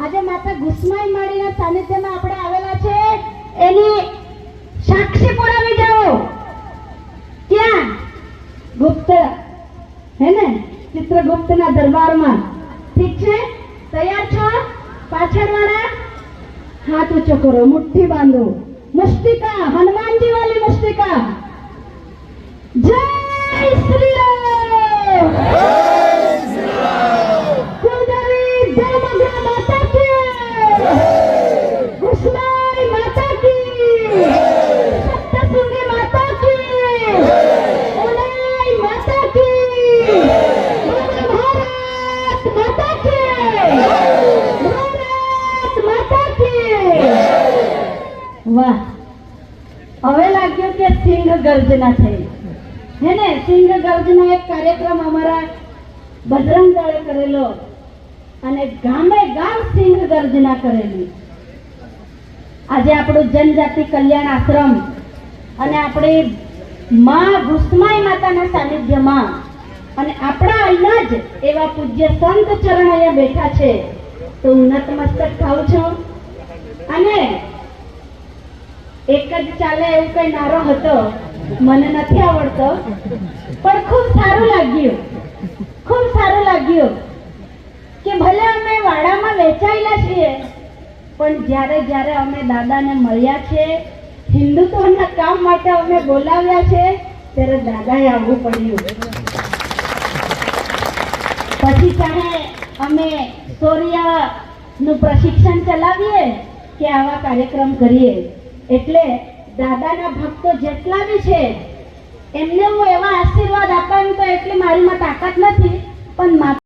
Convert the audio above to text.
આજે માતા ગુસ્માઈ માળીના સાનિધ્યમાં આપણે આવેલા છે એની સાક્ષી પુરાવી જાઓ. ક્યાં? ગુપ્ત હે ને, ચિત્રગુપ્તના દરબારમાં. ઠીક છે, તૈયાર છો? પાછળ વાળા हाथ ऊंचो करो, मुट्ठी बांधो, मुस्तिका हनुमान जी वाली मुस्तिका. जय श्री राम. कुलदेवी देवमंगला माता की, गुस्माई माता की, सप्तशृंगी माता की, उलाई माता की, भारत माता की. वाह, હવે લાગ્યું કે સિંહ ગર્જના થઈ હે ને. સિંહ ગર્જના એક કાર્યક્રમ અમારા બજરંગ દળે કરેલો અને ગામે ગામ સિંહ ગર્જના કરેલી. આજે આપણું જનજાતિ કલ્યાણ આશ્રમ અને આપણી માં ગુસ્માઈ માતાના સાનિધ્યમાં અને આપણા અહીંયા જ એવા પૂજ્ય સંત ચરણ અહીંયા બેઠા છે તો હું નતમસ્તક થાઉં છું. અને એક જ ચાલે એવું કઈ નારો હતો, મને નથી આવડતો, પણ ખૂબ સારું લાગ્યું, ખૂબ સારું લાગ્યું કે ભલે અમે વાડામાં વેચાયેલા છીએ પણ જ્યારે જ્યારે અમે દાદાને મળ્યા છે, હિન્દુત્વના કામ માટે અમે બોલાવ્યા છે, ત્યારે દાદાએ આવવું પડ્યું. પછી ચાહે અમે શૌર્યનું પ્રશિક્ષણ ચલાવીએ કે આવા કાર્યક્રમ કરીએ, એટલે દાદાના ભક્તો જેટલા બી છે એમને હું એવા આશીર્વાદ આપવાનું તો એટલી મારીમાં તાકાત નથી, પણ